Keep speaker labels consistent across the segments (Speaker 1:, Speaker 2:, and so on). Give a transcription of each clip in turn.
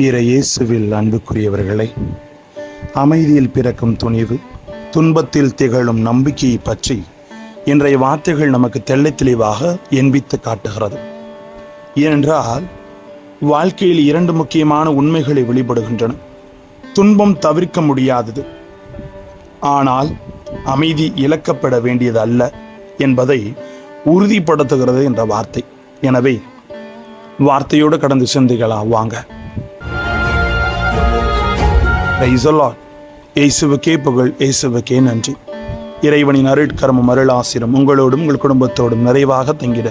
Speaker 1: இயேசுவில் அன்புக்குரியவர்களை, அமைதியில் பிறக்கும் துணிவு, துன்பத்தில் திகழும் நம்பிக்கையை பற்றி இன்றைய வார்த்தைகள் நமக்கு தெள்ளத் தெளிவாக எண்பித்து காட்டுகிறது. ஏனென்றால் வாழ்க்கையில் இரண்டு முக்கியமான உண்மைகளை வெளிப்படுகின்றன. துன்பம் தவிர்க்க முடியாதது, ஆனால் அமைதி இழக்கப்பட வேண்டியது அல்ல என்பதை உறுதிப்படுத்துகிறது என்ற வார்த்தை. எனவே வார்த்தையோடு கடந்து சிந்திக்கலாம் வாங்க. இயேசுவுக்கே புகழ், இயேசுவுக்கே நன்றி. இறைவனின் அருட்கரமும் அருளாசிரும் உங்களோடும் உங்கள் குடும்பத்தோடும் நிறைவாக தங்கிட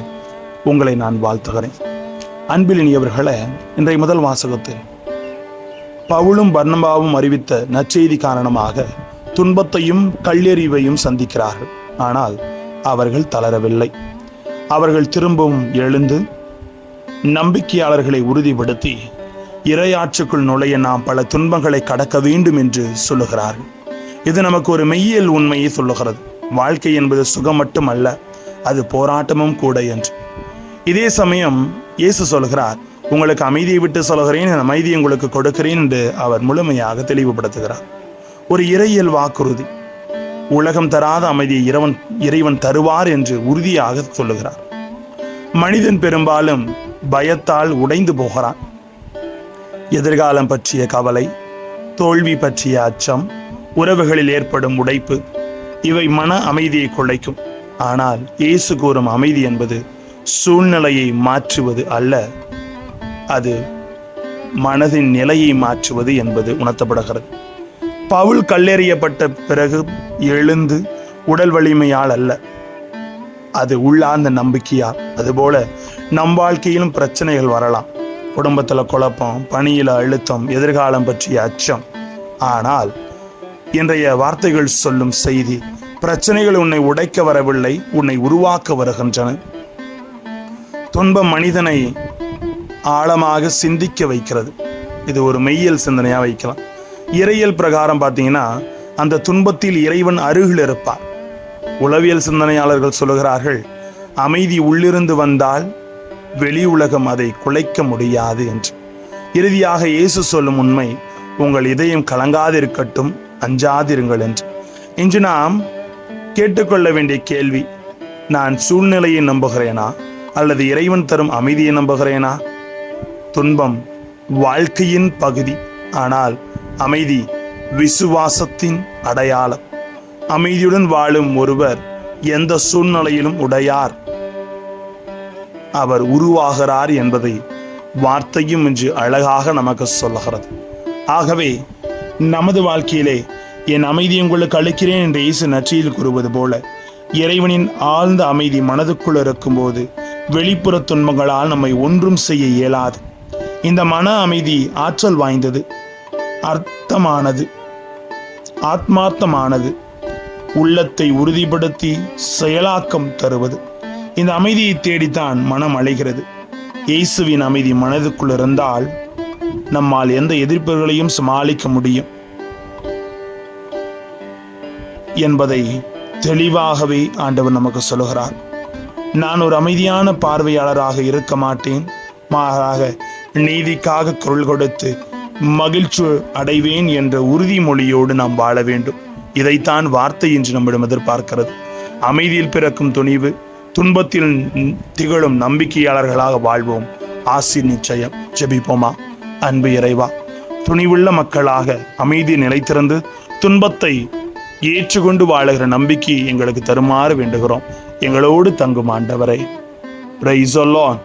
Speaker 1: உங்களை நான் வாழ்த்துகிறேன். அன்பிலினியவர்களே, இன்றைய முதல் வாசகத்தில் பவுலும் பர்னபாவும் அறிவித்த நற்செய்தி காரணமாக துன்பத்தையும் கல்லெறிவையும் சந்திக்கிறார்கள். ஆனால் அவர்கள் தளரவில்லை. அவர்கள் திரும்பவும் எழுந்து நம்பிக்கையாளர்களை உறுதிப்படுத்தி இறையாற்றுக்குள் நுழைய நாம் பல துன்பங்களை கடக்க வேண்டும் என்று சொல்லுகிறார்கள். இது நமக்கு ஒரு மெய்யியல் உண்மையை சொல்லுகிறது. வாழ்க்கை என்பது சுகம் மட்டுமல்ல, அது போராட்டமும் கூட என்று. இதே சமயம் இயேசு சொல்கிறார், உங்களுக்கு அமைதியை விட்டு சொல்கிறேன், என் அமைதியை உங்களுக்கு கொடுக்கிறேன் என்று அவர் முழுமையாக தெளிவுபடுத்துகிறார். ஒரு இறையியல் வாக்குறுதி. உலகம் தராத அமைதியை இறைவன் தருவார் என்று உறுதியாக சொல்லுகிறார். மனிதன் பெரும்பாலும் பயத்தால் உடைந்து போகிறான். எதிர்காலம் பற்றிய கவலை, தோல்வி பற்றிய அச்சம், உறவுகளில் ஏற்படும் உடைப்பு, இவை மன அமைதியை குலைக்கும். ஆனால் இயேசு கூறும் அமைதி என்பது சூழ்நிலையை மாற்றுவது அல்ல, அது மனதின் நிலையை மாற்றுவது என்பது உணர்த்தப்படுகிறது. பவுல் கல்லெறியப்பட்ட பிறகு எழுந்து உடல் வலிமையால் அல்ல, அது உள்ளார்ந்த நம்பிக்கையால். அதுபோல நம் வாழ்க்கையிலும் பிரச்சனைகள் வரலாம். குடும்பத்தில் குழப்பம், பணியில் அழுத்தம், எதிர்காலம் பற்றிய அச்சம். ஆனால் இன்றைய வார்த்தைகள் சொல்லும் செய்தி, பிரச்சனைகள் உன்னை உடைக்க வரவில்லை, உன்னை உருவாக்க வருகின்றன. துன்பம் மனிதனை ஆழமாக சிந்திக்க வைக்கிறது. இது ஒரு மெய்யியல் சிந்தனையா வைக்கலாம். இறையியல் பிரகாரம் பார்த்தீங்கன்னா அந்த துன்பத்தில் இறைவன் அருகில் இருப்பார். உளவியல் சிந்தனையாளர்கள் சொல்லுகிறார்கள், அமைதி உள்ளிருந்து வந்தால் வெளி உலகம் அதை குலைக்க முடியாது என்று. இறுதியாக இயேசு சொல்லும் உண்மை, உங்கள் இதயம் கலங்காதிருக்கட்டும், அஞ்சாதிருங்கள் என்று. இன்று நாம் கேட்டுக்கொள்ள வேண்டிய கேள்வி, நான் சூழ்நிலையை நம்புகிறேனா அல்லது இறைவன் தரும் அமைதியை நம்புகிறேனா? துன்பம் வாழ்க்கையின் பகுதி, ஆனால் அமைதி விசுவாசத்தின் அடையாளம். அமைதியுடன் வாழும் ஒருவர் எந்த சூழ்நிலையிலும் உடையார், அவர் உருவாகிறார் என்பதை வார்த்தையும் இன்று அழகாக நமக்கு சொல்லுகிறது. ஆகவே நமது வாழ்க்கையிலே என் அமைதி உங்களுக்கு அளிக்கிறேன் என்று இயேசு நற்செய்தியில் கூறுவது போல, இறைவனின் ஆழ்ந்த அமைதி மனதுக்குள் இருக்கும்போது வெளிப்புற துன்பங்களால் நம்மை ஒன்றும் செய்ய இயலாது. இந்த மன அமைதி ஆற்றல் வாய்ந்தது, அர்த்தமானது, ஆத்மார்த்தமானது, உள்ளத்தை உறுதிப்படுத்தி செயலாக்கம் தருவது. இந்த அமைதியை தேடித்தான் மனம் அலைகிறது. இயேசுவின் அமைதி மனதுக்குள் இருந்தால் நம்மால் எந்த எதிர்ப்புகளையும் சமாளிக்க முடியும் என்பதை தெளிவாகவே ஆண்டவர் நமக்கு சொல்லுகிறார். நான் ஒரு அமைதியான பார்வையாளராக இருக்க மாட்டேன், மாறாக நீதிக்காக குரல் கொடுத்து மகிழ்ச்சி அடைவேன் என்ற உறுதிமொழியோடு நாம் வாழ வேண்டும். இதைத்தான் வார்த்தை என்று நம்மிடம் எதிர்பார்க்கிறது. அமைதியில் பிறக்கும் துணிவு, துன்பத்தில் திகழும் நம்பிக்கையாளர்களாக வாழ்வோம். ஆசீர் நிச்சயம். ஜெபிப்போமா. அன்பு இறைவா, துணிவுள்ள மக்களாக அமைதி நிலைத்திருந்து துன்பத்தை ஏற்றுக்கொண்டு வாழுகிற நம்பிக்கை எங்களுக்கு தருமாறு வேண்டுகிறோம். எங்களோடு தங்கும் ஆண்டவரை. Praise the Lord.